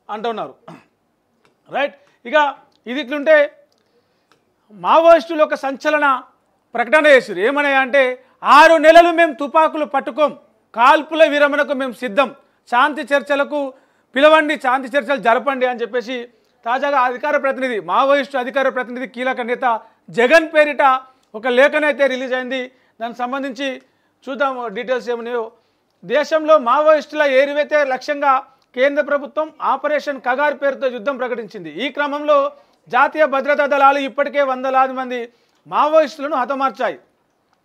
అంటున్నారు. రైట్. ఇక ఇది ఇట్లుంటే మావోయిస్టులు ఒక సంచలన ప్రకటన చేశారు. ఏమన్నాయి అంటే 6 నెలలు మేము తుపాకులు పట్టుకోం, కాల్పుల విరమణకు మేము సిద్ధం, శాంతి చర్చలకు పిలవండి, శాంతి చర్చలు జరపండి అని చెప్పేసి తాజాగా అధికార ప్రతినిధి, మావోయిస్టు అధికార ప్రతినిధి కీలక నేత జగన్ పేరిట ఒక లేఖనైతే రిలీజ్ అయింది. దానికి సంబంధించి చూద్దాం డీటెయిల్స్ ఏమన్నాయో. దేశంలో మావోయిస్టుల ఏరివేతే లక్ష్యంగా కేంద్ర ప్రభుత్వం ఆపరేషన్ కగార్ పేరుతో యుద్ధం ప్రకటించింది. ఈ క్రమంలో జాతీయ భద్రతా దళాలు ఇప్పటికే వందలాది మంది మావోయిస్టులను హతమార్చాయి.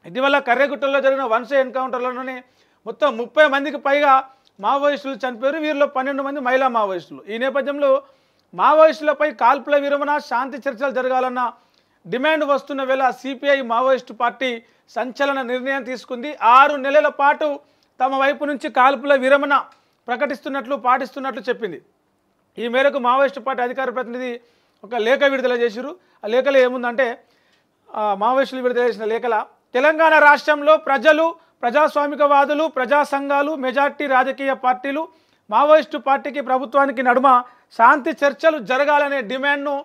ఇటీవల కర్రెగుట్టలో జరిగిన వన్సే ఎన్కౌంటర్లోనే మొత్తం 30 మందికి పైగా మావోయిస్టులు చనిపోయారు. వీరిలో 12 మంది మహిళా మావోయిస్టులు. ఈ నేపథ్యంలో మావోయిస్టులపై కాల్పుల విరమణ, శాంతి చర్చలు జరగాలన్న డిమాండ్ వస్తున్న వేళ సిపిఐ మావోయిస్టు పార్టీ సంచలన నిర్ణయం తీసుకుంది. 6 నెలల పాటు తమ వైపు నుంచి కాల్పుల విరమణ పాటిస్తున్నట్లు చెప్పింది. ఈ మేరకు మావోయిస్టు పార్టీ అధికార ప్రతినిధి ఒక లేఖ విడుదల చేశారు. ఆ లేఖలో ఏముందంటే, మావోయిస్టులు విడుదల చేసిన లేఖల తెలంగాణ రాష్ట్రంలో ప్రజలు, ప్రజాస్వామికవాదులు, ప్రజా సంఘాలు, మెజార్టీ రాజకీయ పార్టీలు మావోయిస్టు పార్టీకి ప్రభుత్వానికి నడుమ శాంతి చర్చలు జరగాలనే డిమాండ్ను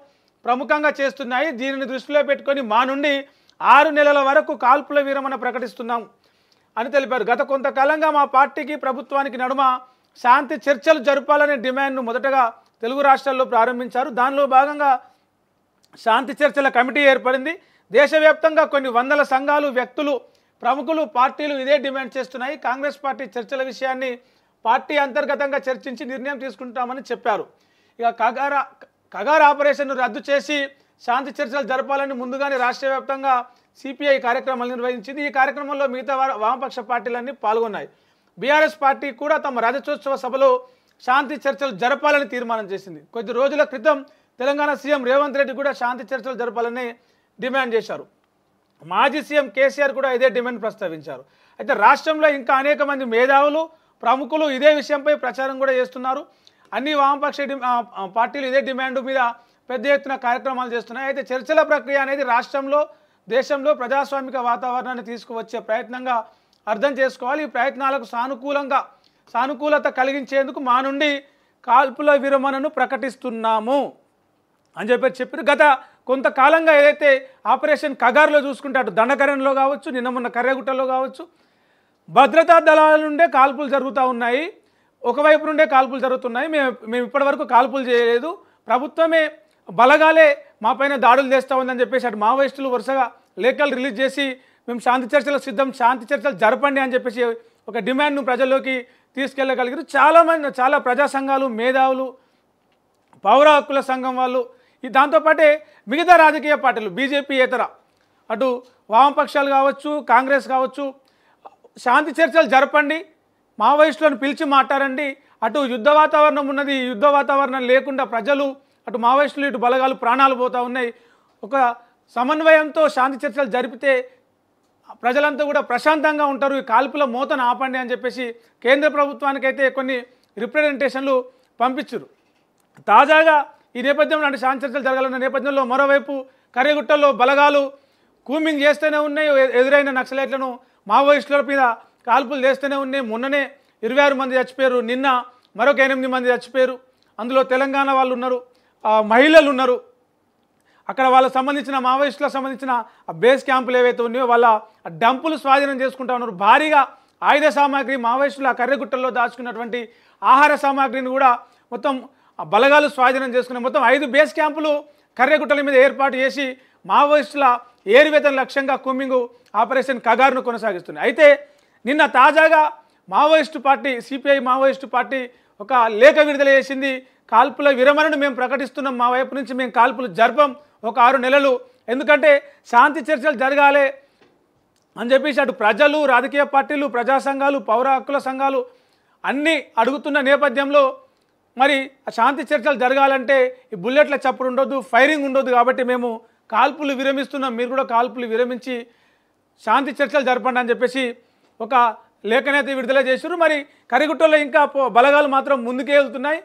ప్రముఖంగా చేస్తున్నాయి. దీనిని దృష్టిలో పెట్టుకొని మా నుండి 6 నెలల వరకు కాల్పుల విరమణ ప్రకటిస్తున్నాం అని తెలిపారు. గత కొంతకాలంగా మా పార్టీకి ప్రభుత్వానికి నడుమ శాంతి చర్చలు జరపాలనే డిమాండ్ను మొదటగా తెలుగు రాష్ట్రాల్లో ప్రారంభించారు. దానిలో భాగంగా శాంతి చర్చల కమిటీ ఏర్పడింది. దేశవ్యాప్తంగా కొన్ని వందల సంఘాలు, వ్యక్తులు, ప్రముఖులు, పార్టీలు ఇదే డిమాండ్ చేస్తున్నాయి. కాంగ్రెస్ పార్టీ చర్చల విషయాన్ని పార్టీ అంతర్గతంగా చర్చించి నిర్ణయం తీసుకుంటామని చెప్పారు. ఇక కగార్ ఆపరేషన్ను రద్దు చేసి శాంతి చర్చలు జరపాలని ముందుగానే రాష్ట్ర వ్యాప్తంగా సిపిఐ కార్యక్రమాలు నిర్వహించింది. ఈ కార్యక్రమంలో మిగతా వామపక్ష పార్టీలన్నీ పాల్గొన్నాయి. బీఆర్ఎస్ పార్టీ కూడా తమ రజతోత్సవ సభలో శాంతి చర్చలు జరపాలని తీర్మానం చేసింది. కొద్ది రోజుల క్రితం తెలంగాణ సీఎం రేవంత్ రెడ్డి కూడా శాంతి చర్చలు జరపాలని డిమాండ్ చేశారు. మాజీ సీఎం కేసీఆర్ కూడా ఇదే డిమాండ్ ప్రస్తావించారు. అయితే రాష్ట్రంలో ఇంకా అనేక మంది మేధావులు, ప్రముఖులు ఇదే విషయంపై ప్రచారం కూడా చేస్తున్నారు. అన్ని వామపక్ష పార్టీలు ఇదే డిమాండ్ మీద పెద్ద ఎత్తున కార్యక్రమాలు చేస్తున్నాయి. అయితే చర్చల ప్రక్రియ అనేది రాష్ట్రంలో, దేశంలో ప్రజాస్వామిక వాతావరణాన్ని తీసుకువచ్చే ప్రయత్నంగా అర్థం చేసుకోవాలి. ఈ ప్రయత్నాలకు సానుకూలత కలిగించేందుకు మా నుండి కాల్పుల విరమణను ప్రకటిస్తున్నాము అని చెప్పారు. గత కొంతకాలంగా ఏదైతే ఆపరేషన్ కగార్లో చూసుకుంటే అటు దండకరణలో కావచ్చు, నిన్న మొన్న కర్రెగుట్టలో కావచ్చు, భద్రతా దళాల నుండే కాల్పులు జరుగుతూ ఉన్నాయి. ఒకవైపు నుండే కాల్పులు జరుగుతున్నాయి. మేము ఇప్పటివరకు కాల్పులు చేయలేదు, ప్రభుత్వమే బలగాలే మా పైన దాడులు చేస్తూ ఉందని చెప్పేసి అటు మావోయిస్టులు వరుసగా లేఖలు రిలీజ్ చేసి మేము శాంతి చర్చలకు సిద్ధం, శాంతి చర్చలు జరపండి అని చెప్పేసి ఒక డిమాండ్ను ప్రజల్లోకి తీసుకెళ్ళగలిగారు. చాలా ప్రజా సంఘాలు, మేధావులు, పౌర హక్కుల సంఘం వాళ్ళు, దాంతోపాటే మిగతా రాజకీయ పార్టీలు, బీజేపీ ఇతర అటు వామపక్షాలు కావచ్చు, కాంగ్రెస్ కావచ్చు, శాంతి చర్చలు జరపండి, మావోయిస్టులను పిలిచి మాట్లాడండి, అటు యుద్ధ వాతావరణం ఉన్నది, యుద్ధ వాతావరణం లేకుండా ప్రజలు, అటు మావోయిస్టులు, ఇటు బలగాలు ప్రాణాలు పోతూ ఉన్నాయి. ఒక సమన్వయంతో శాంతి చర్చలు జరిపితే ప్రజలంతా కూడా ప్రశాంతంగా ఉంటారు. ఈ కాల్పుల మోతను ఆపండి అని చెప్పేసి కేంద్ర ప్రభుత్వానికైతే కొన్ని రిప్రజెంటేషన్లు పంపించారు. తాజాగా ఈ నేపథ్యంలో అంటే శాంతి చర్చలు జరగాలన్న నేపథ్యంలో మరోవైపు కర్రెగుట్టల్లో బలగాలు కూంబింగ్ చేస్తూనే ఉన్నాయి. ఎదురైన నక్సలైట్లను మావోయిస్టుల మీద కాల్పులు చేస్తూనే ఉన్నాయి. మొన్ననే 26 మంది చచ్చిపోయారు, నిన్న మరొక 8 మంది చచ్చిపోయారు. అందులో తెలంగాణ వాళ్ళు ఉన్నారు, మహిళలు ఉన్నారు. అక్కడ వాళ్ళకి సంబంధించిన మావోయిస్టులకు సంబంధించిన బేస్ క్యాంపులు ఏవైతే ఉన్నాయో వాళ్ళ డంపులు స్వాధీనం చేసుకుంటా ఉన్నారు. భారీగా ఆయుధ సామాగ్రి, మావోయిస్టులు ఆ కర్రెగుట్టల్లో దాచుకున్నటువంటి ఆహార సామాగ్రిని కూడా మొత్తం బలగాలు స్వాధీనం చేసుకున్నారు. మొత్తం 5 బేస్ క్యాంపులు కర్రెగుట్టల మీద ఏర్పాటు చేసి మావోయిస్టుల ఏరివేతన లక్ష్యంగా కూంబింగ్ ఆపరేషన్ కగార్ను కొనసాగిస్తున్నాయి. అయితే నిన్న తాజాగా Maoist party, CPI Maoist party ఒక లేఖ విడుదల చేసింది. కాల్పుల విరమణను మేము ప్రకటిస్తున్నాం, మా వైపు నుంచి మేము కాల్పులు జరపం ఒక 6 నెలలు, ఎందుకంటే శాంతి చర్చలు జరగాలి అని చెప్పేసి అటు ప్రజలు, రాజకీయ పార్టీలు, ప్రజా సంఘాలు, పౌర హక్కుల సంఘాలు అన్నీ అడుగుతున్న నేపథ్యంలో మరి శాంతి చర్చలు జరగాలంటే ఈ బుల్లెట్ల చప్పుడు ఉండొద్దు, ఫైరింగ్ ఉండొద్దు, కాబట్టి మేము కాల్పులు విరమిస్తున్నాం, మీరు కూడా కాల్పులు విరమించి శాంతి చర్చలు జరపండి అని చెప్పేసి ఒక లేఖనైతే విడుదల చేశారు. మరి కర్రెగుట్టలో ఇంకా బలగాలు మాత్రం ముందుకే వెళ్తున్నాయి.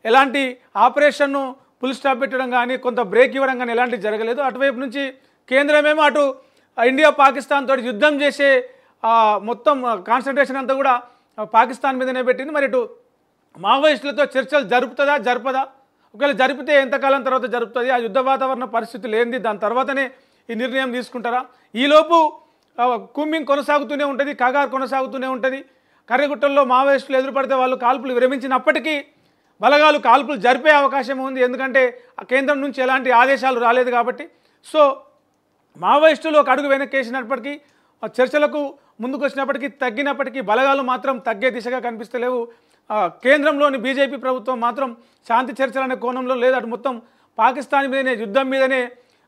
ఎలాంటి ఆపరేషన్ను ఫుల్ స్టాప్ పెట్టడం కానీ, కొంత బ్రేక్ ఇవ్వడం కానీ ఎలాంటివి జరగలేదు. అటువైపు నుంచి కేంద్రమేమో అటు ఇండియా పాకిస్తాన్ తోటి యుద్ధం చేసే మొత్తం కాన్సన్ట్రేషన్ అంతా కూడా పాకిస్తాన్ మీదనే పెట్టింది. మరి ఇటు మావోయిస్టులతో చర్చలు జరుపుతుందా జరపదా, ఒకవేళ జరిపితే ఎంతకాలం తర్వాత జరుపుతుంది, ఆ యుద్ధ వాతావరణ పరిస్థితి లేనిది దాని తర్వాతనే ఈ నిర్ణయం తీసుకుంటారా? ఈలోపు కుమ్మింగ్ కొనసాగుతూనే ఉంటుంది, కగారు కొనసాగుతూనే ఉంటుంది. కర్రెగుట్టల్లో మావోయిస్టులు ఎదురుపడితే వాళ్ళు కాల్పులు విరమించినప్పటికీ బలగాలు కాల్పులు జరిపే అవకాశం ఉంది, ఎందుకంటే ఆ కేంద్రం నుంచి ఎలాంటి ఆదేశాలు రాలేదు కాబట్టి. సో మావోయిస్టులు ఒక అడుగు వెనక్కేసినప్పటికీ, చర్చలకు ముందుకు వచ్చినప్పటికీ తగ్గినప్పటికీ బలగాలు మాత్రం తగ్గే దిశగా కనిపిస్తలేవు. కేంద్రంలోని బీజేపీ ప్రభుత్వం మాత్రం శాంతి చర్చలు అనే కోణంలో లేదు, అటు మొత్తం పాకిస్తాన్ మీదనే యుద్ధం మీదనే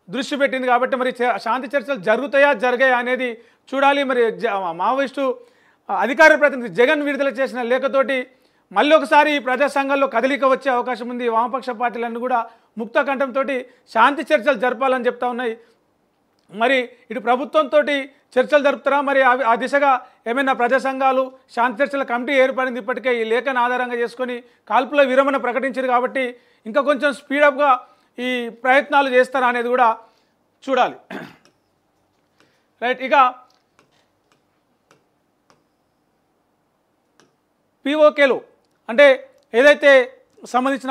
దృష్టి పెట్టింది. కాబట్టి మరి శాంతి చర్చలు జరుగుతాయా జరిగాయా అనేది చూడాలి. మరి మావోయిస్టు అధికార ప్రతినిధి జగన్ విడుదల చేసిన లేఖతోటి మళ్ళీ ఒకసారి ఈ ప్రజా సంఘాల్లో కదలిక వచ్చే అవకాశం ఉంది. వామపక్ష పార్టీలన్నీ కూడా ముక్త కంఠంతో శాంతి చర్చలు జరపాలని చెప్తా ఉన్నాయి. మరి ఇటు ప్రభుత్వంతో చర్చలు జరుపుతారా, మరి ఆ దిశగా ఏమైనా ప్రజా సంఘాలు శాంతి చర్చల కమిటీ ఏర్పడింది, ఇప్పటికే ఈ లేఖను ఆధారంగా చేసుకొని కాల్పుల విరమణ ప్రకటించారు కాబట్టి ఇంకా కొంచెం స్పీడప్గా ఈ ప్రయత్నాలు చేస్తారా అనేది కూడా చూడాలి. రైట్, ఇక పిఓకేలు అంటే ఏదైతే సంబంధించిన